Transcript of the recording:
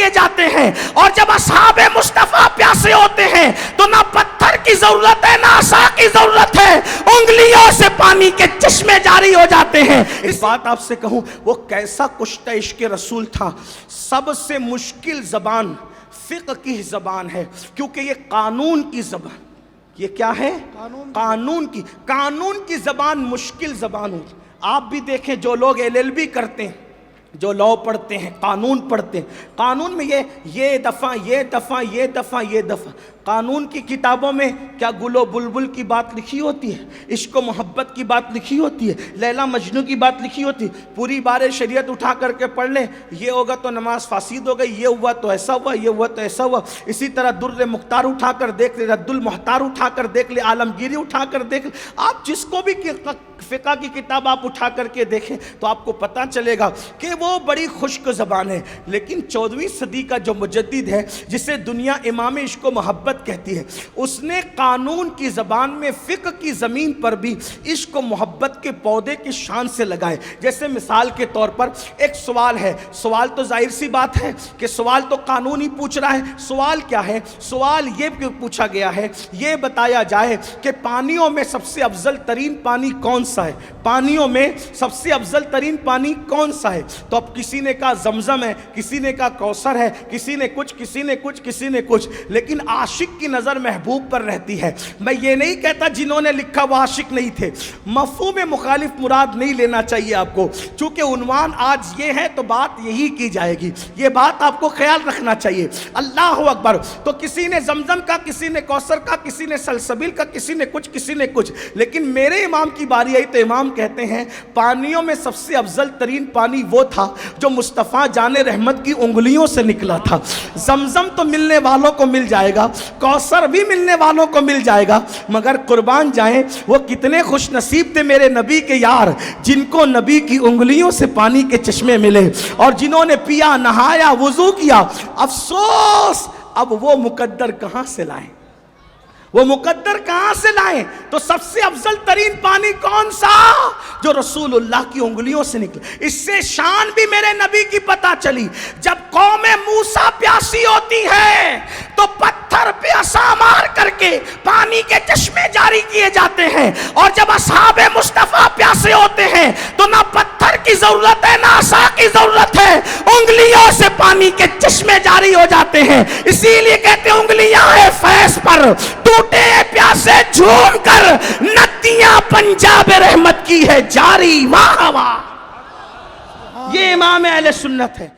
کیے جاتے ہیں، اور جب اصحاب مصطفیٰ پیاسے ہوتے ہیں تو نہ پتھر کی ضرورت ہے نہ عصا کی ضرورت ہے، انگلیوں سے پانی کے چشمے جاری ہو جاتے ہیں۔ اس بات آپ سے کہوں، وہ کیسا کشتہ عشق رسول تھا۔ سب سے مشکل زبان فقہ کی زبان ہے، کیونکہ یہ قانون کی زبان، یہ کیا ہے؟ قانون کی زبان مشکل زبان ہوتی۔ آپ بھی دیکھیں جو لوگ LLB کرتے ہیں، جو لاء پڑھتے ہیں، قانون پڑھتے ہیں، قانون میں یہ دفعہ قانون کی کتابوں میں کیا گل و بلبل کی بات لکھی ہوتی ہے؟ عشق و محبت کی بات لکھی ہوتی ہے؟ لیلا مجنوں کی بات لکھی ہوتی ہے؟ پوری بار شریعت اٹھا کر کے پڑھ لیں، یہ ہوگا تو نماز فاسد ہو گئی، یہ ہوا تو ایسا ہوا، یہ ہوا تو ایسا ہوا۔ اسی طرح در مختار اٹھا کر دیکھ لیں، رد المحتار اٹھا کر دیکھ لیں، عالمگیری اٹھا کر دیکھ لیں، آپ جس کو بھی فقہ کی کتاب آپ اٹھا کر کے دیکھیں تو آپ کو پتہ چلے گا کہ وہ بڑی خشک زبان ہے۔ لیکن 14ویں صدی کا جو مجدد ہے، جسے دنیا امام عشق و محبت کہتی ہے، اس نے قانون کی زبان میں فقہ کی زمین پر بھی عشق و محبت کے پودے کی شان سے لگائے۔ جیسے مثال کے طور پر ایک سوال ہے، سوال تو ظاہر سی بات ہے کہ سوال تو قانون ہی پوچھ رہا ہے۔ سوال کیا ہے؟ سوال یہ پوچھا گیا ہے، یہ بتایا جائے کہ پانیوں میں سب سے افضل ترین پانی کون سا ہے؟ پانیوں میں سب سے افضل ترین پانی کون سا ہے؟ تو اب کسی نے کہا زمزم ہے، کسی نے کہا کوثر ہے، کسی نے کچھ، لیکن عاشق کی نظر محبوب پر رہتی ہے۔ میں یہ نہیں کہتا جنہوں نے لکھا وہ عاشق نہیں تھے، مفہوم مخالف مراد نہیں لینا چاہیے آپ کو، چونکہ عنوان آج یہ ہے تو بات یہی کی جائے گی، یہ بات آپ کو خیال رکھنا چاہیے۔ اللہ اکبر۔ تو کسی نے زمزم کا، کسی نے کوثر کا، کسی نے سلسبیل کا، کسی نے کچھ، لیکن میرے امام کی باری آئی تو امام کہتے ہیں پانیوں میں سب سے افضل ترین پانی وہ تھا جو مصطفیٰ جان رحمت کی انگلیوں سے نکلا تھا۔ زمزم تو ملنے والوں کو مل جائے گا، کوثر بھی ملنے والوں کو مل جائے گا، مگر قربان جائیں وہ کتنے خوش نصیب تھے میرے نبی کے یار، جن کو نبی کی انگلیوں سے پانی کے چشمے ملے، اور جنہوں نے پیا، نہایا، وضو کیا۔ افسوس اب وہ مقدر کہاں سے لائیں؟ وہ مقدر کہاں سے لائیں؟ تو سب سے افضل ترین پانی کون سا؟ جو رسول اللہ کی انگلیوں سے نکلا۔ اس سے شان بھی میرے نبی کی پتہ چلی۔ جب قوم موسیٰ پیاسی ہوتی ہے تو پتھر پہ عصا مار کر کے پانی کے چشمے جاری کیے جاتے ہیں، اور جب اصحاب مصطفیٰ پیاسے ہوتے ہیں تو نہ پتھر کی ضرورت ہے نہ عصا کی ضرورت ہے، انگلیوں سے پانی کے چشمے جاری ہو جاتے ہیں۔ اسی لیے کہتے ہیں انگلیاں ہیں فیض پر، ٹوٹے پیاسے جھوم کر ندیاں پنجاب رحمت کی ہے جاری۔ واہ واہ، یہ امام اہل سنت ہے۔